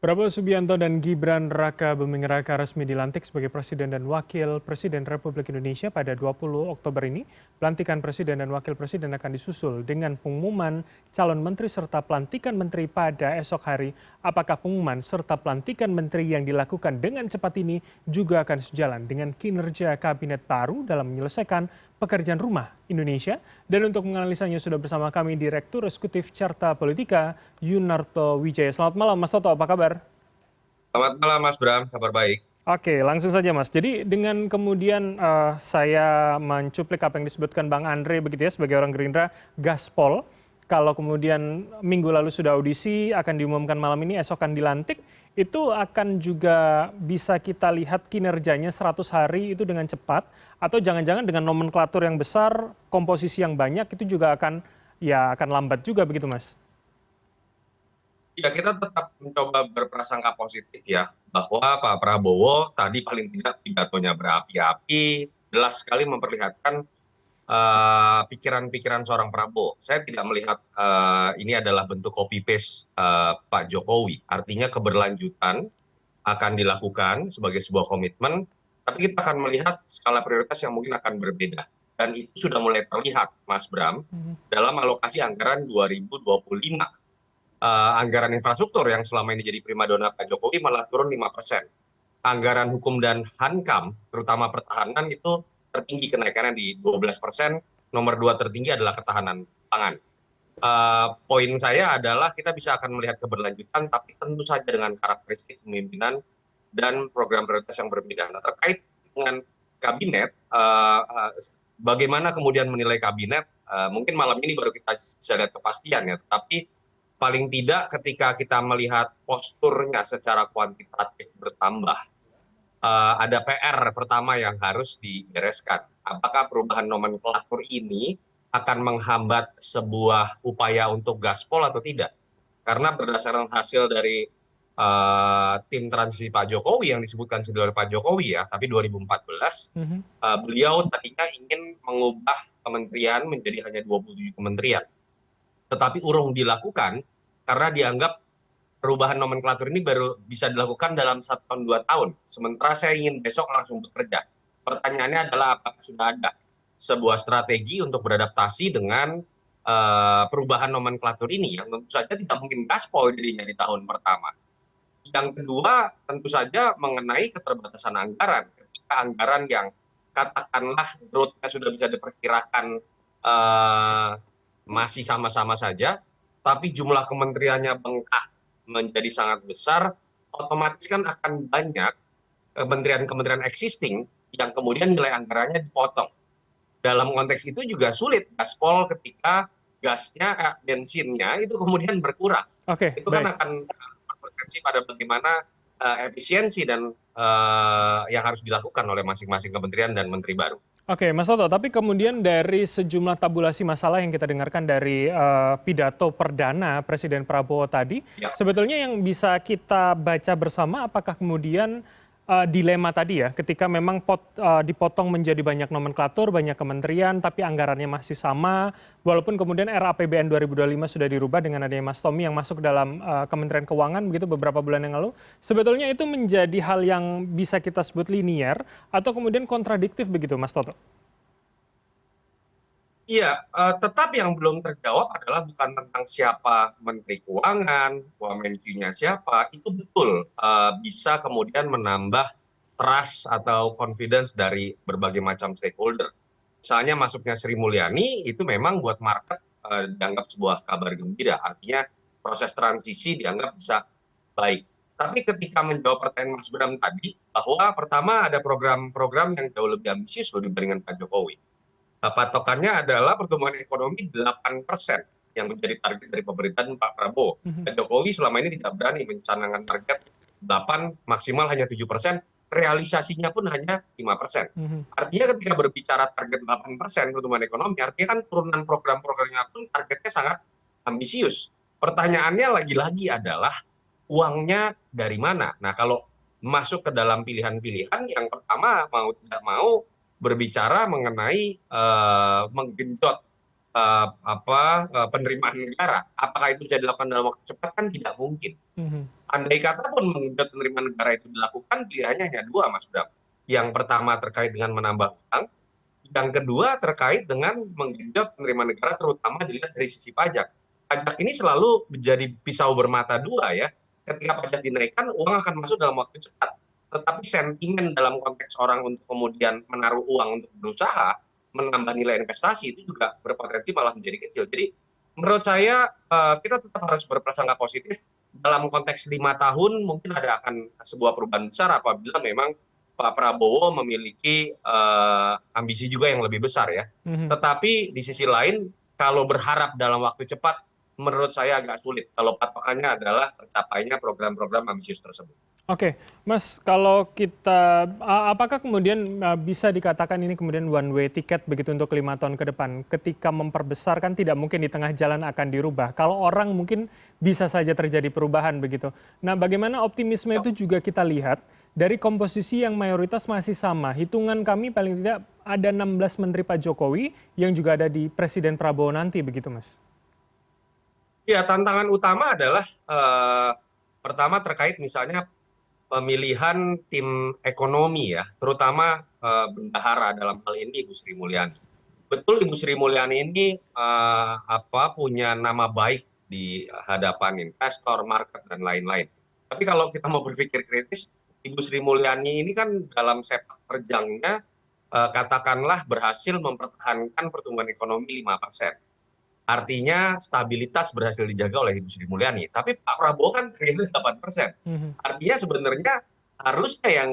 Prabowo Subianto dan Gibran Raka Buming Raka resmi dilantik sebagai Presiden dan Wakil Presiden Republik Indonesia pada 20 Oktober ini. Pelantikan Presiden dan Wakil Presiden akan disusul dengan pengumuman calon menteri serta pelantikan menteri pada esok hari. Apakah pengumuman serta pelantikan menteri yang dilakukan dengan cepat ini juga akan sejalan dengan kinerja kabinet baru dalam menyelesaikan pekerjaan rumah Indonesia? Dan untuk menganalisanya sudah bersama kami Direktur Eksekutif Carta Politika, Yunarto Wijaya. Selamat malam Mas Toto, apa kabar? Selamat malam Mas Bram, kabar baik. Oke, langsung saja Mas. Jadi dengan kemudian saya mencuplik apa yang disebutkan Bang Andre begitu ya sebagai orang Gerindra, gaspol, kalau kemudian minggu lalu sudah audisi, akan diumumkan malam ini, esok akan dilantik, itu akan juga bisa kita lihat kinerjanya 100 hari itu dengan cepat, atau jangan-jangan dengan nomenklatur yang besar, komposisi yang banyak, itu juga akan akan lambat juga begitu Mas? Ya, kita tetap mencoba berprasangka positif ya, bahwa Pak Prabowo tadi paling tidak pidatonya berapi-api, jelas sekali memperlihatkan pikiran-pikiran seorang Prabowo. Saya tidak melihat ini adalah bentuk copy paste Pak Jokowi. Artinya keberlanjutan akan dilakukan sebagai sebuah komitmen, tapi kita akan melihat skala prioritas yang mungkin akan berbeda. Dan itu sudah mulai terlihat, Mas Bram, Mhm. dalam alokasi anggaran 2025. Anggaran infrastruktur yang selama ini jadi primadona Pak Jokowi malah turun 5%. Anggaran hukum dan Hankam, terutama pertahanan, itu tertinggi kenaikannya di 12%. Nomor dua tertinggi adalah ketahanan pangan. Poin saya adalah kita bisa akan melihat keberlanjutan, tapi tentu saja dengan karakteristik kepemimpinan dan program prioritas yang berbeda. Nah, terkait dengan kabinet, bagaimana kemudian menilai kabinet, mungkin malam ini baru kita bisa lihat kepastian ya, tapi paling tidak ketika kita melihat posturnya secara kuantitatif bertambah, ada PR pertama yang harus dibereskan. Apakah perubahan nomenklatur ini akan menghambat sebuah upaya untuk gaspol atau tidak? Karena berdasarkan hasil dari tim transisi Pak Jokowi yang disebutkan sendiri oleh Pak Jokowi ya, tapi 2014, Mhm. beliau tadinya ingin mengubah kementerian menjadi hanya 27 kementerian. Tetapi urung dilakukan karena dianggap perubahan nomenklatur ini baru bisa dilakukan dalam 1 tahun 2 tahun. Sementara saya ingin besok langsung bekerja. Pertanyaannya adalah apakah sudah ada sebuah strategi untuk beradaptasi dengan perubahan nomenklatur ini yang tentu saja tidak mungkin gaspol dirinya di tahun pertama. Yang kedua tentu saja mengenai keterbatasan anggaran. Ketika anggaran yang katakanlah growth-nya sudah bisa diperkirakan eh, masih sama-sama saja, tapi jumlah kementeriannya bengkak menjadi sangat besar, otomatis kan akan banyak kementerian-kementerian existing yang kemudian nilai anggarannya dipotong. Dalam konteks itu juga sulit gaspol ketika gasnya, bensinnya itu kemudian berkurang. Oke, Itu kan baik. akan berpotensi pada bagaimana efisiensi dan yang harus dilakukan oleh masing-masing kementerian dan menteri baru. Oke, Mas Toto, tapi kemudian dari sejumlah tabulasi masalah yang kita dengarkan dari pidato perdana Presiden Prabowo tadi, Ya, sebetulnya yang bisa kita baca bersama apakah kemudian dilema tadi ya, ketika memang dipotong menjadi banyak nomenklatur, banyak kementerian, tapi anggarannya masih sama, walaupun kemudian RAPBN 2025 sudah dirubah dengan adanya Mas Tommy yang masuk dalam Kementerian Keuangan begitu beberapa bulan yang lalu, sebetulnya itu menjadi hal yang bisa kita sebut linier atau kemudian kontradiktif begitu, Mas Toto? iya, tetap yang belum terjawab adalah bukan tentang siapa Menteri Keuangan, Wamenkyu-nya siapa, itu betul bisa kemudian menambah trust atau confidence dari berbagai macam stakeholder. Misalnya masuknya Sri Mulyani itu memang buat market dianggap sebuah kabar gembira, artinya proses transisi dianggap bisa baik. Tapi ketika menjawab pertanyaan Mas Bram tadi, bahwa pertama ada program-program yang jauh lebih ambisius loh dibandingkan Pak Jokowi. Patokannya adalah pertumbuhan ekonomi 8% yang menjadi target dari pemerintahan Pak Prabowo. Mhm. Pak Jokowi selama ini tidak berani mencanangkan target 8, maksimal hanya 7%, realisasinya pun hanya 5%. Mhm. Artinya ketika berbicara target 8% pertumbuhan ekonomi, artinya kan turunan program-programnya pun targetnya sangat ambisius. Pertanyaannya lagi-lagi adalah uangnya dari mana? Nah, kalau masuk ke dalam pilihan-pilihan, yang pertama mau tidak mau berbicara mengenai menggenjot penerimaan negara. Apakah itu bisa dilakukan dalam waktu cepat? Kan tidak mungkin. Mhm. Andai kata pun menggenjot penerimaan negara itu dilakukan, pilihannya hanya dua, Mas Bram. Yang pertama terkait dengan menambah hutang, yang kedua terkait dengan menggenjot penerimaan negara, terutama dilihat dari sisi pajak. Pajak ini selalu menjadi pisau bermata dua ya. Ketika pajak dinaikkan, uang akan masuk dalam waktu cepat. Tetapi sentimen dalam konteks orang untuk kemudian menaruh uang untuk berusaha, menambah nilai investasi, itu juga berpotensi malah menjadi kecil. Jadi menurut saya kita tetap harus berprasangka positif. Dalam konteks 5 tahun mungkin ada akan sebuah perubahan besar apabila memang Pak Prabowo memiliki ambisi juga yang lebih besar ya. Mhm. Tetapi di sisi lain, kalau berharap dalam waktu cepat, menurut saya agak sulit. Kalau patokannya adalah tercapainya program-program ambisius tersebut. Oke, Mas, kalau kita apakah kemudian bisa dikatakan ini kemudian one way ticket begitu untuk 5 tahun ke depan? Ketika memperbesar kan tidak mungkin di tengah jalan akan dirubah. Kalau orang mungkin bisa saja terjadi perubahan begitu. Nah, bagaimana optimisme itu juga kita lihat dari komposisi yang mayoritas masih sama. Hitungan kami paling tidak ada 16 menteri Pak Jokowi yang juga ada di Presiden Prabowo nanti begitu, Mas. Ya, tantangan utama adalah pertama terkait misalnya pemilihan tim ekonomi ya, terutama bendahara dalam hal ini Ibu Sri Mulyani. Betul Ibu Sri Mulyani ini punya nama baik di hadapan investor, market dan lain-lain. Tapi kalau kita mau berpikir kritis, Ibu Sri Mulyani ini kan dalam sepak terjangnya katakanlah berhasil mempertahankan pertumbuhan ekonomi 5%. Artinya stabilitas berhasil dijaga oleh Ibu Sri Mulyani. Tapi Pak Prabowo kan ternyata 8%. Mhm. Artinya sebenarnya harusnya yang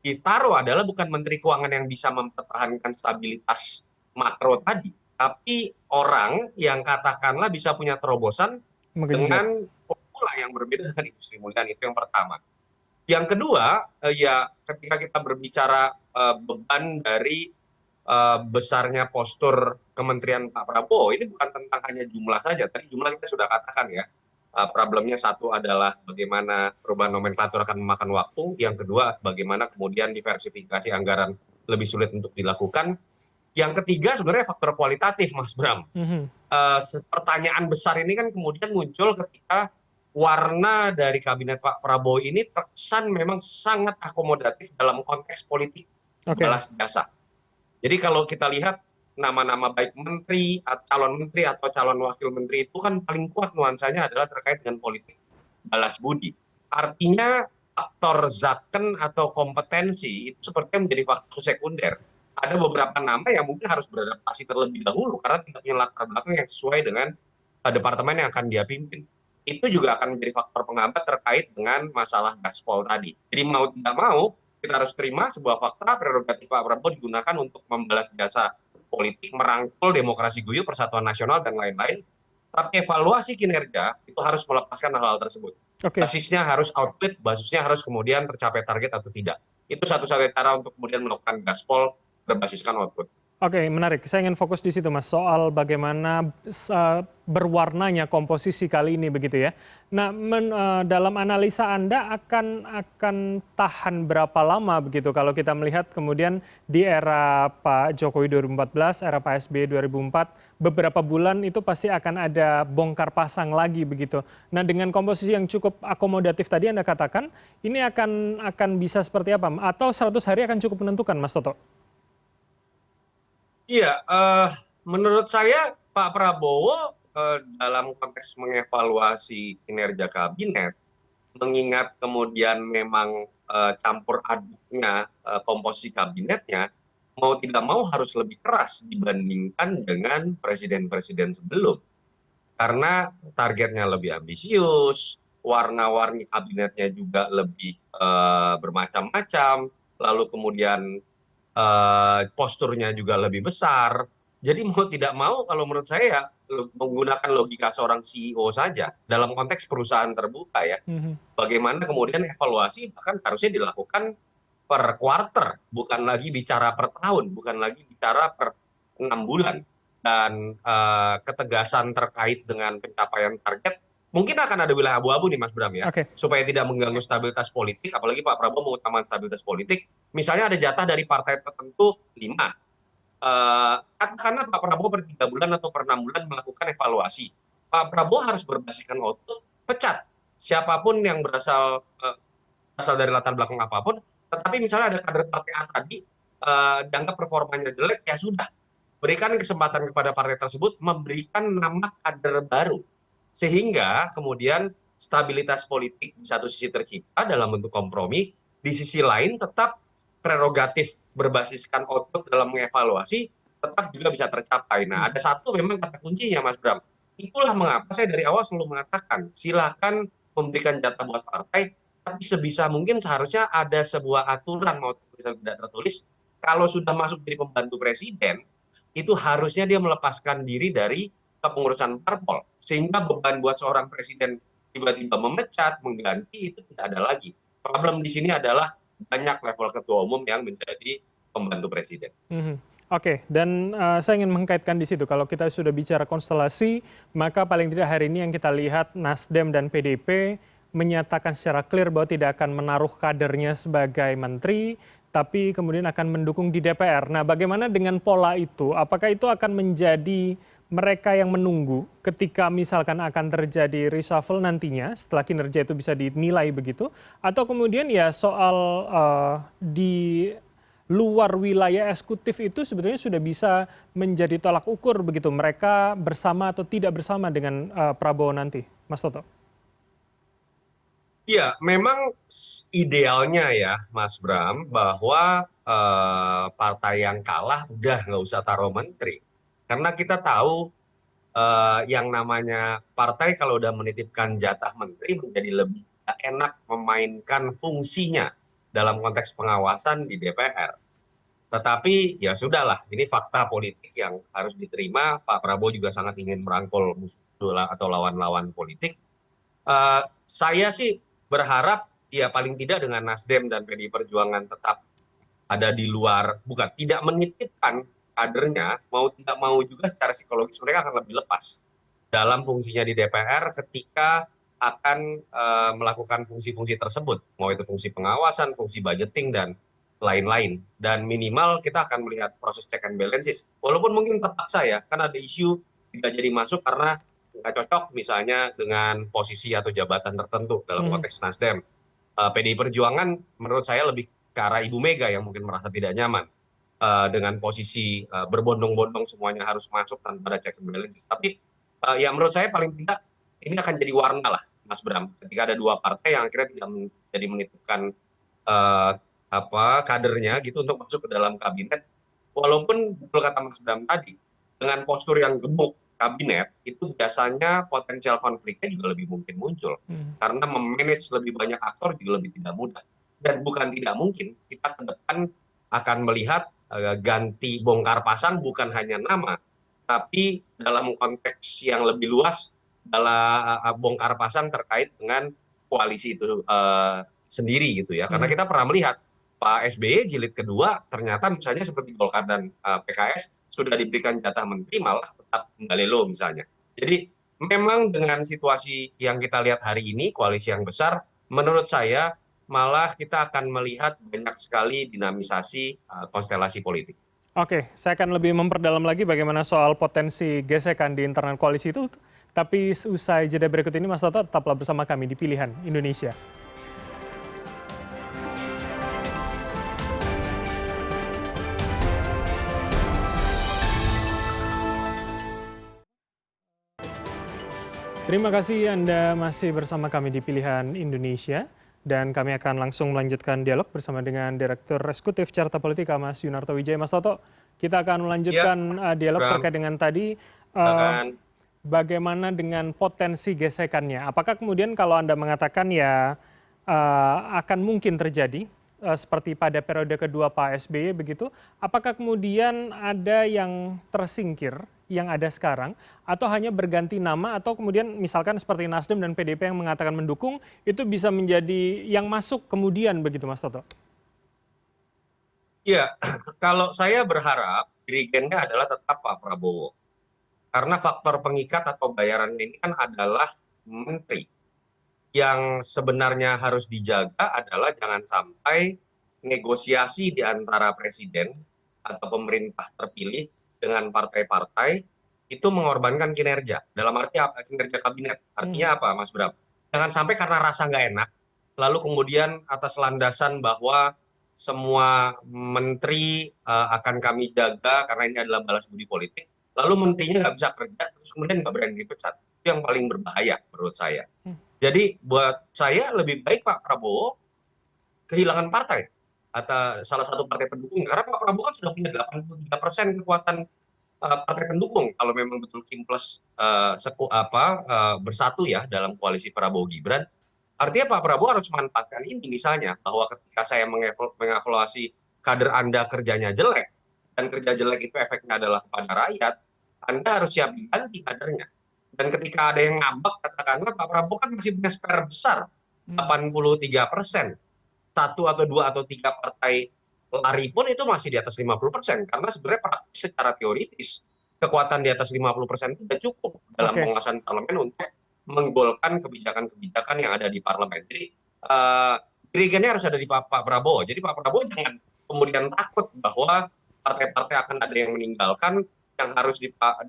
ditaruh adalah bukan Menteri Keuangan yang bisa mempertahankan stabilitas makro tadi, tapi orang yang katakanlah bisa punya terobosan Menggenjot. dengan formula yang berbeda dengan Ibu Sri Mulyani. Itu yang pertama. Yang kedua, ya ketika kita berbicara beban dari besarnya postur Kementerian Pak Prabowo, ini bukan tentang hanya jumlah saja. Tadi jumlah kita sudah katakan ya, problemnya satu adalah bagaimana perubahan nomenklatur akan memakan waktu, yang kedua bagaimana kemudian diversifikasi anggaran lebih sulit untuk dilakukan. Yang ketiga sebenarnya faktor kualitatif, Mas Bram. Mhm. Pertanyaan besar ini kan kemudian muncul ketika warna dari kabinet Pak Prabowo ini terkesan memang sangat akomodatif dalam konteks politik Oke. balas jasa. Jadi kalau kita lihat nama-nama baik menteri, calon menteri atau calon wakil menteri itu kan paling kuat nuansanya adalah terkait dengan politik balas budi. Artinya faktor zaken atau kompetensi itu sepertinya menjadi faktor sekunder. Ada beberapa nama yang mungkin harus beradaptasi terlebih dahulu karena tidak punya latar belakang yang sesuai dengan departemen yang akan dia pimpin. Itu juga akan menjadi faktor penghambat terkait dengan masalah gaspol tadi. Jadi mau tidak mau, kita harus terima sebuah fakta prerogatif Pak Prabowo digunakan untuk membalas jasa politik, merangkul demokrasi guyup, persatuan nasional, dan lain-lain. Tapi evaluasi kinerja itu harus melepaskan hal-hal tersebut. Oke. Basisnya harus output, basisnya harus kemudian tercapai target atau tidak. Itu satu-satunya cara untuk kemudian melakukan gaspol berbasiskan output. Oke, menarik. Saya ingin fokus di situ, Mas, soal bagaimana berwarnanya komposisi kali ini begitu ya. Nah, dalam analisa Anda akan tahan berapa lama begitu kalau kita melihat kemudian di era Pak Jokowi 2014, era Pak SBY 2004, beberapa bulan itu pasti akan ada bongkar pasang lagi begitu. Nah, dengan komposisi yang cukup akomodatif tadi Anda katakan, ini akan bisa seperti apa? Atau 100 hari akan cukup menentukan, Mas Toto? Iya, menurut saya Pak Prabowo dalam konteks mengevaluasi kinerja kabinet, mengingat kemudian memang campur aduknya komposisi kabinetnya, mau tidak mau harus lebih keras dibandingkan dengan presiden-presiden sebelum. Karena targetnya lebih ambisius, warna-warni kabinetnya juga lebih bermacam-macam, lalu kemudian posturnya juga lebih besar. Jadi mau tidak mau kalau menurut saya ya menggunakan logika seorang CEO saja dalam konteks perusahaan terbuka ya. Mhm. Bagaimana kemudian evaluasi bahkan harusnya dilakukan per quarter, bukan lagi bicara per tahun, bukan lagi bicara per 6 bulan. Dan ketegasan terkait dengan pencapaian target mungkin akan ada wilayah abu-abu nih Mas Bram ya, Oke. supaya tidak mengganggu stabilitas politik, apalagi Pak Prabowo mengutamakan stabilitas politik. Misalnya ada jatah dari partai tertentu 5, katakanlah Pak Prabowo per 3 bulan atau per 6 bulan melakukan evaluasi. Pak Prabowo harus berbasiskan output, pecat siapapun yang berasal dari latar belakang apapun. Tetapi misalnya ada kader partai A tadi dianggap performanya jelek, ya sudah, berikan kesempatan kepada partai tersebut memberikan nama kader baru, sehingga kemudian stabilitas politik di satu sisi tercipta dalam bentuk kompromi, di sisi lain tetap prerogatif berbasiskan output dalam mengevaluasi tetap juga bisa tercapai. Nah, ada satu memang kata kuncinya, Mas Bram. Itulah mengapa saya dari awal selalu mengatakan, silakan memberikan jatah buat partai, tapi sebisa mungkin seharusnya ada sebuah aturan, mau tertulis atau tidak tertulis, kalau sudah masuk jadi pembantu presiden, itu harusnya dia melepaskan diri dari kepengurusan parpol, sehingga beban buat seorang presiden tiba-tiba memecat, mengganti, itu tidak ada lagi. Problem di sini adalah banyak level ketua umum yang menjadi pembantu presiden. Oke, dan saya ingin mengkaitkan di situ. Kalau kita sudah bicara konstelasi, maka paling tidak hari ini yang kita lihat Nasdem dan PDIP menyatakan secara clear bahwa tidak akan menaruh kadernya sebagai menteri, tapi kemudian akan mendukung di DPR. Nah, bagaimana dengan pola itu? Apakah itu akan menjadi mereka yang menunggu ketika misalkan akan terjadi reshuffle nantinya setelah kinerja itu bisa dinilai begitu, atau kemudian ya soal di luar wilayah eksekutif itu sebetulnya sudah bisa menjadi tolak ukur begitu mereka bersama atau tidak bersama dengan Prabowo nanti, Mas Toto? Iya, memang idealnya ya, Mas Bram, bahwa partai yang kalah udah nggak usah taruh menteri. Karena kita tahu yang namanya partai kalau udah menitipkan jatah menteri menjadi lebih enak memainkan fungsinya dalam konteks pengawasan di DPR. Tetapi ya sudahlah, ini fakta politik yang harus diterima. Pak Prabowo juga sangat ingin merangkul musuh atau lawan-lawan politik. Saya sih berharap ya paling tidak dengan Nasdem dan PDI Perjuangan tetap ada di luar, bukan tidak menitipkan kadernya, mau tidak mau juga secara psikologis mereka akan lebih lepas dalam fungsinya di DPR ketika akan melakukan fungsi-fungsi tersebut, mau itu fungsi pengawasan, fungsi budgeting, dan lain-lain. Dan minimal kita akan melihat proses check and balances. Walaupun mungkin terpaksa ya, kan ada isu tidak jadi masuk karena nggak cocok misalnya dengan posisi atau jabatan tertentu dalam konteks Nasdem. PDI Perjuangan menurut saya lebih ke arah Ibu Mega yang mungkin merasa tidak nyaman dengan posisi berbondong-bondong semuanya harus masuk tanpa ada check and balances. Tapi ya menurut saya paling tidak ini akan jadi warna lah, Mas Bram, ketika ada dua partai yang akhirnya tidak jadi menitipkan eh, kadernya gitu untuk masuk ke dalam kabinet. Walaupun betul kata Mas Bram tadi, dengan postur yang gemuk kabinet itu biasanya potensial konfliknya juga lebih mungkin muncul karena memanage lebih banyak aktor juga lebih tidak mudah. Dan bukan tidak mungkin kita ke depan akan melihat ganti bongkar pasang bukan hanya nama, tapi dalam konteks yang lebih luas adalah bongkar pasang terkait dengan koalisi itu sendiri gitu ya. Karena kita pernah melihat Pak SBY jilid kedua ternyata misalnya seperti Golkar dan PKS sudah diberikan jatah menteri malah tetap Balelo misalnya. Jadi memang dengan situasi yang kita lihat hari ini koalisi yang besar, menurut saya malah kita akan melihat banyak sekali dinamisasi konstelasi politik. Oke, saya akan lebih memperdalam lagi bagaimana soal potensi gesekan di internal koalisi itu. Tapi usai jeda berikut ini, Mas Toto tetaplah bersama kami di Pilihan Indonesia. Terima kasih Anda masih bersama kami di Pilihan Indonesia. Dan kami akan langsung melanjutkan dialog bersama dengan Direktur Eksekutif Carta Politika, Mas Yunarto Wijaya. Mas Toto, kita akan melanjutkan dialog terkait dengan tadi. Bagaimana dengan potensi gesekannya? Apakah kemudian kalau Anda mengatakan ya akan mungkin terjadi seperti pada periode kedua Pak SBY begitu, apakah kemudian ada yang tersingkir yang ada sekarang atau hanya berganti nama atau kemudian misalkan seperti Nasdem dan PDIP yang mengatakan mendukung itu bisa menjadi yang masuk kemudian begitu Mas Toto? Iya, kalau saya berharap dirigennya adalah tetap Pak Prabowo. Karena faktor pengikat atau bayaran ini kan adalah menteri. Yang sebenarnya harus dijaga adalah jangan sampai negosiasi di antara presiden atau pemerintah terpilih dengan partai-partai itu mengorbankan kinerja. Dalam arti apa? Kinerja kabinet. Artinya apa, Mas Bram? Jangan sampai karena rasa nggak enak, lalu kemudian atas landasan bahwa semua menteri akan kami jaga karena ini adalah balas budi politik, lalu menterinya nggak bisa kerja, terus kemudian nggak berani dipecat. Itu yang paling berbahaya menurut saya. Jadi buat saya lebih baik Pak Prabowo kehilangan partai atau salah satu partai pendukung, karena Pak Prabowo kan sudah punya 83% kekuatan partai pendukung kalau memang betul Kim Plus bersatu ya dalam koalisi Prabowo Gibran. Artinya Pak Prabowo harus memanfaatkan ini, misalnya bahwa ketika saya mengevaluasi kader Anda kerjanya jelek dan kerja jelek itu efeknya adalah kepada rakyat, Anda harus siap diganti kadernya. Dan ketika ada yang ngambek, katakanlah Pak Prabowo kan masih punya spare besar 83%. Satu atau dua atau tiga partai lari pun itu masih di atas 50%, karena sebenarnya praktis secara teoritis kekuatan di atas 50% itu sudah cukup dalam penguasaan parlemen untuk menggolkan kebijakan-kebijakan yang ada di parlemen. Jadi dirigennya harus ada di Pak Prabowo. Jadi Pak Prabowo jangan kemudian takut bahwa partai-partai akan ada yang meninggalkan. Yang harus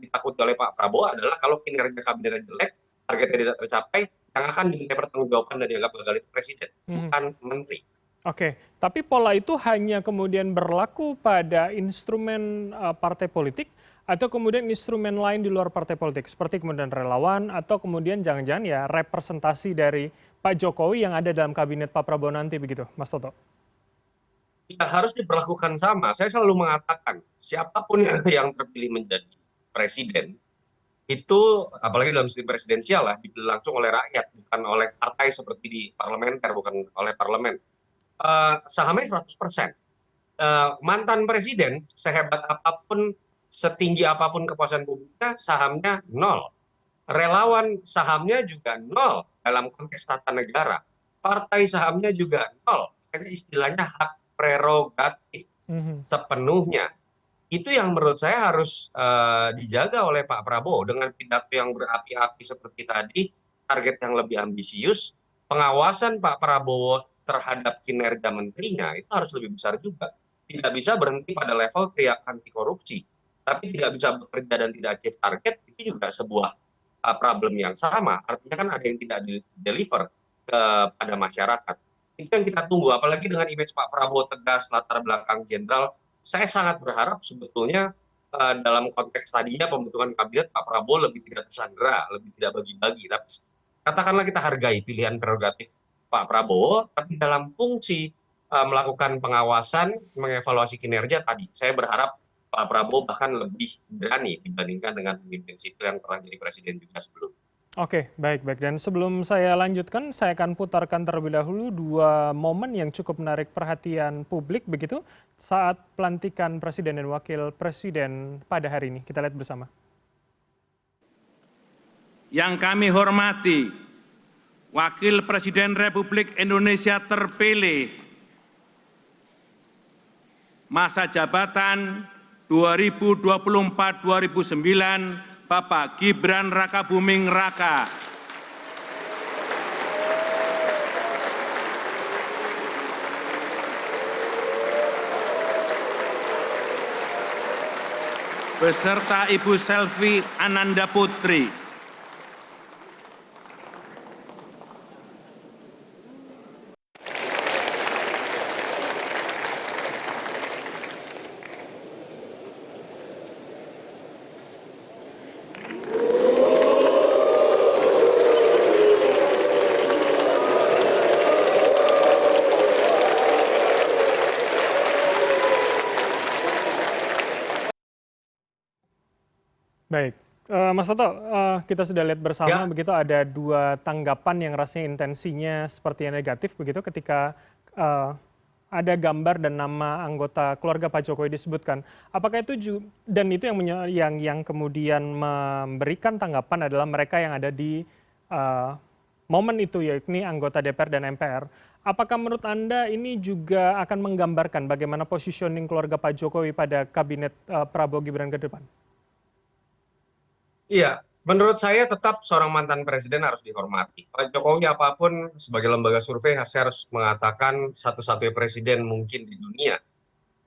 ditakuti oleh Pak Prabowo adalah kalau kinerja kabinetnya jelek, targetnya tidak tercapai, yang akan diminta pertanggungjawaban dan dianggap gagal itu presiden, bukan menteri. Oke, tapi pola itu hanya kemudian berlaku pada instrumen partai politik atau kemudian instrumen lain di luar partai politik, seperti kemudian relawan atau kemudian jangan-jangan ya representasi dari Pak Jokowi yang ada dalam kabinet Pak Prabowo nanti begitu, Mas Toto? Ya, harus diperlakukan sama. Saya selalu mengatakan, siapapun yang terpilih menjadi presiden, itu apalagi dalam sistem presidensial lah, dipilih langsung oleh rakyat, bukan oleh partai seperti di parlementer, bukan oleh parlemen. Sahamnya 100%. Mantan presiden, sehebat apapun, setinggi apapun kepuasan publiknya, sahamnya nol. Relawan sahamnya juga nol dalam konteks tata negara. Partai sahamnya juga nol. Makanya istilahnya hak prerogatif sepenuhnya. Itu yang menurut saya harus dijaga oleh Pak Prabowo dengan pidato yang berapi-api seperti tadi, target yang lebih ambisius, pengawasan Pak Prabowo terhadap kinerja menterinya itu harus lebih besar juga. Tidak bisa berhenti pada level teriak anti korupsi, tapi tidak bisa bekerja dan tidak achieve target, itu juga sebuah problem yang sama. Artinya kan ada yang tidak deliver kepada masyarakat. Itu yang kita tunggu, apalagi dengan image Pak Prabowo tegas, latar belakang jenderal. Saya sangat berharap sebetulnya dalam konteks tadinya pembentukan kabinet Pak Prabowo lebih tidak tersandera, lebih tidak bagi-bagi. Tapi katakanlah kita hargai pilihan prerogatif Pak Prabowo, tapi dalam fungsi melakukan pengawasan, mengevaluasi kinerja tadi, saya berharap Pak Prabowo bahkan lebih berani dibandingkan dengan pemimpin sipil yang pernah jadi presiden juga sebelumnya. Oke, baik, baik. Dan sebelum saya lanjutkan, saya akan putarkan terlebih dahulu dua momen yang cukup menarik perhatian publik begitu saat pelantikan Presiden dan Wakil Presiden pada hari ini. Kita lihat bersama. Yang kami hormati, Wakil Presiden Republik Indonesia terpilih masa jabatan 2024-2029, Bapak Gibran Rakabuming Raka. Beserta Ibu Selvi Ananda Putri. Baik, Mas Toto, kita sudah lihat bersama begitu ada dua tanggapan yang rasanya intensinya seperti yang negatif begitu ketika ada gambar dan nama anggota keluarga Pak Jokowi disebutkan. Apakah itu dan itu yang kemudian memberikan tanggapan adalah mereka yang ada di momen itu, yakni anggota DPR dan MPR. Apakah menurut Anda ini juga akan menggambarkan bagaimana positioning keluarga Pak Jokowi pada kabinet Prabowo Gibran ke depan? Iya, menurut saya tetap seorang mantan presiden harus dihormati. Pak Jokowi apapun sebagai lembaga survei saya harus mengatakan satu-satunya presiden mungkin di dunia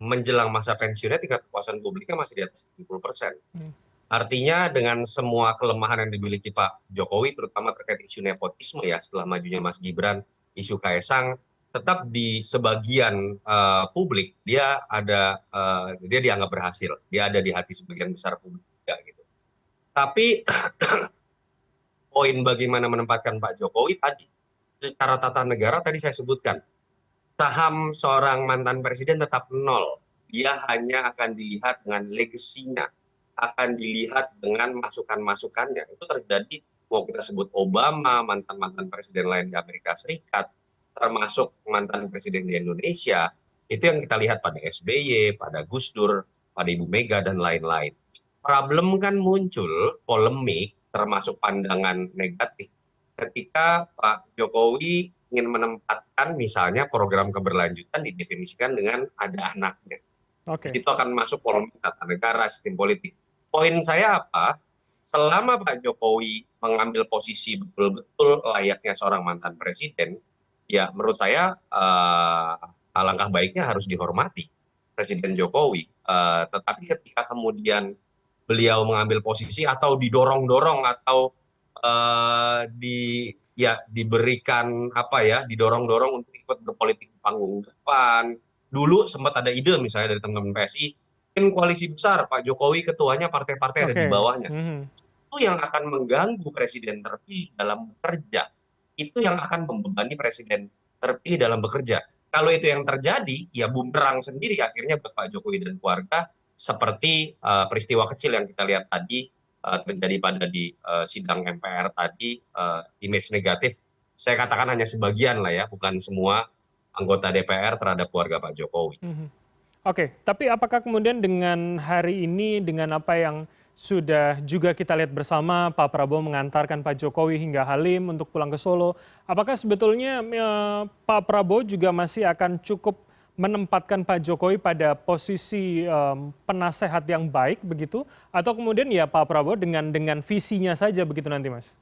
menjelang masa pensiunnya tingkat kepuasan publiknya masih di atas 70%. Hmm. Artinya dengan semua kelemahan yang dimiliki Pak Jokowi, terutama terkait isu nepotisme ya, setelah majunya Mas Gibran, isu Kaisang, tetap di sebagian publik dia dianggap berhasil, dia ada di hati sebagian besar publik juga gitu. Tapi poin bagaimana menempatkan Pak Jokowi tadi, secara tata negara tadi saya sebutkan, saham seorang mantan presiden tetap nol. Dia hanya akan dilihat dengan legasinya, akan dilihat dengan masukan-masukannya. Itu terjadi, mau kita sebut Obama, mantan-mantan presiden lain di Amerika Serikat, termasuk mantan presiden di Indonesia, itu yang kita lihat pada SBY, pada Gus Dur, pada Ibu Mega, dan lain-lain. Problem kan muncul, polemik, termasuk pandangan negatif, ketika Pak Jokowi ingin menempatkan misalnya program keberlanjutan didefinisikan dengan ada anaknya. Di Oke. situ akan masuk polemik tata negara, sistem politik. Poin saya apa? Selama Pak Jokowi mengambil posisi betul-betul layaknya seorang mantan presiden, ya menurut saya alangkah baiknya harus dihormati Presiden Jokowi. Tetapi ketika kemudian beliau mengambil posisi atau didorong-dorong atau diberikan didorong-dorong untuk ikut berpolitik di panggung depan. Dulu sempat ada ide misalnya dari teman-teman PSI, mungkin koalisi besar, Pak Jokowi ketuanya, partai-partai ada di Oke. bawahnya. Itu yang akan mengganggu presiden terpilih dalam bekerja. Itu yang akan membebani presiden terpilih dalam bekerja. Kalau itu yang terjadi, ya bumerang sendiri akhirnya buat Pak Jokowi dan keluarga, seperti peristiwa kecil yang kita lihat tadi terjadi pada di sidang MPR tadi, image negatif, saya katakan hanya sebagian lah ya, bukan semua anggota DPR terhadap keluarga Pak Jokowi. Oke, tapi apakah kemudian dengan hari ini, dengan apa yang sudah juga kita lihat bersama, Pak Prabowo mengantarkan Pak Jokowi hingga Halim untuk pulang ke Solo, apakah sebetulnya Pak Prabowo juga masih akan cukup menempatkan Pak Jokowi pada posisi penasehat yang baik begitu, atau kemudian ya Pak Prabowo dengan visinya saja begitu nanti, Mas?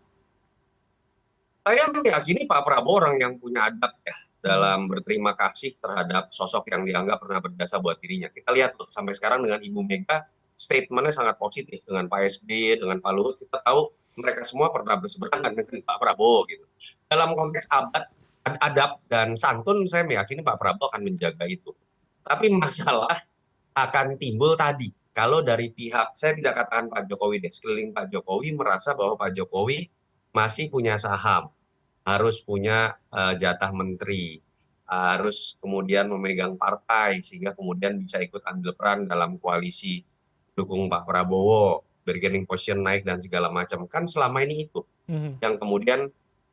Saya meyakini Pak Prabowo orang yang punya adab ya dalam berterima kasih terhadap sosok yang dianggap pernah berjasa buat dirinya. Kita lihat loh sampai sekarang dengan Ibu Mega, statementnya sangat positif, dengan Pak SBY, dengan Pak Luhut, kita tahu mereka semua pernah berseberangan dengan Pak Prabowo gitu. Dalam konteks adab dan santun, saya meyakini Pak Prabowo akan menjaga itu. Tapi masalah akan timbul tadi, kalau dari pihak, saya tidak katakan Pak Jokowi deh, sekeliling Pak Jokowi merasa bahwa Pak Jokowi masih punya saham, harus punya jatah menteri, harus kemudian memegang partai sehingga kemudian bisa ikut ambil peran dalam koalisi dukung Pak Prabowo, bargaining position naik dan segala macam. Kan selama ini itu yang kemudian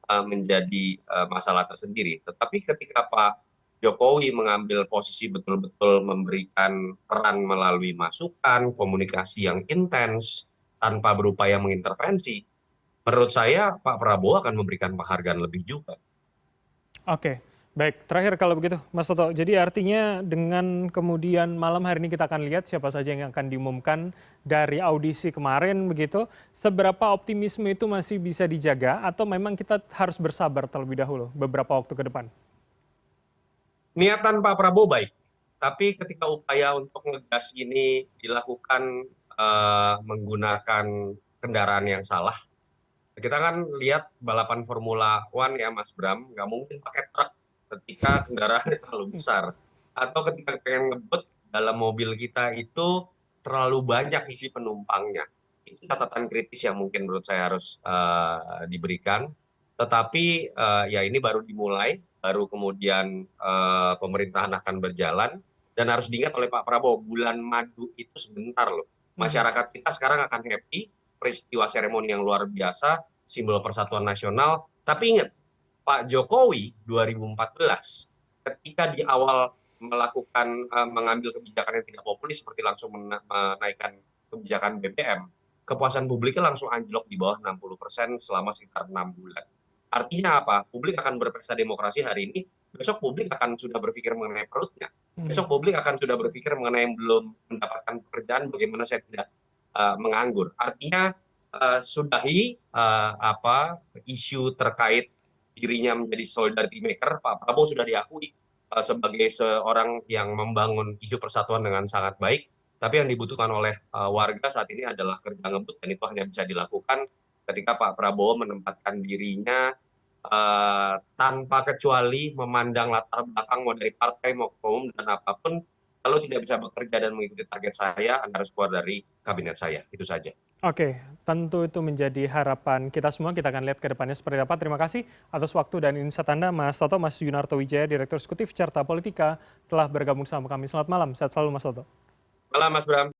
menjadi masalah tersendiri. Tetapi ketika Pak Jokowi mengambil posisi betul-betul memberikan peran melalui masukan, komunikasi yang intens, tanpa berupaya mengintervensi, menurut saya Pak Prabowo akan memberikan penghargaan lebih juga. Oke, baik. Terakhir kalau begitu, Mas Toto. Jadi artinya dengan kemudian malam hari ini kita akan lihat siapa saja yang akan diumumkan dari audisi kemarin begitu. Seberapa optimisme itu masih bisa dijaga atau memang kita harus bersabar terlebih dahulu beberapa waktu ke depan? Niatan Pak Prabowo baik, tapi ketika upaya untuk ngegas ini dilakukan menggunakan kendaraan yang salah, kita kan lihat balapan Formula One ya Mas Bram, nggak mungkin pakai truk ketika kendaraannya terlalu besar. Atau ketika pengen ngebut dalam mobil kita itu terlalu banyak isi penumpangnya. Itu catatan kritis yang mungkin menurut saya harus diberikan. Tetapi ya ini baru dimulai, baru kemudian pemerintahan akan berjalan. Dan harus diingat oleh Pak Prabowo, bulan madu itu sebentar loh. Masyarakat kita sekarang akan happy, peristiwa seremoni yang luar biasa, simbol persatuan nasional. Tapi ingat, Pak Jokowi 2014 ketika di awal mengambil kebijakan yang tidak populis seperti langsung menaikkan kebijakan BBM, kepuasan publiknya langsung anjlok di bawah 60% selama sekitar 6 bulan. Artinya apa? Publik akan berpesta demokrasi hari ini, besok publik akan sudah berpikir mengenai perutnya. Besok publik akan sudah berpikir mengenai yang belum mendapatkan pekerjaan, bagaimana saya tidak menganggur. Artinya sudahi isu terkait dirinya menjadi solidarity maker. Pak Prabowo sudah diakui sebagai seorang yang membangun isu persatuan dengan sangat baik, tapi yang dibutuhkan oleh warga saat ini adalah kerja ngebut, dan itu hanya bisa dilakukan ketika Pak Prabowo menempatkan dirinya tanpa kecuali memandang latar belakang mau dari partai mau ketua umum dan apapun, kalau tidak bisa bekerja dan mengikuti target saya, Anda harus keluar dari kabinet saya. Itu saja. Oke, tentu itu menjadi harapan kita semua. Kita akan lihat ke depannya seperti apa. Terima kasih atas waktu dan insight Anda, Mas Toto. Mas Yunarto Wijaya, Direktur Eksekutif Carta Politika, telah bergabung sama kami. Selamat malam, sehat selalu Mas Toto. Malam Mas Bram.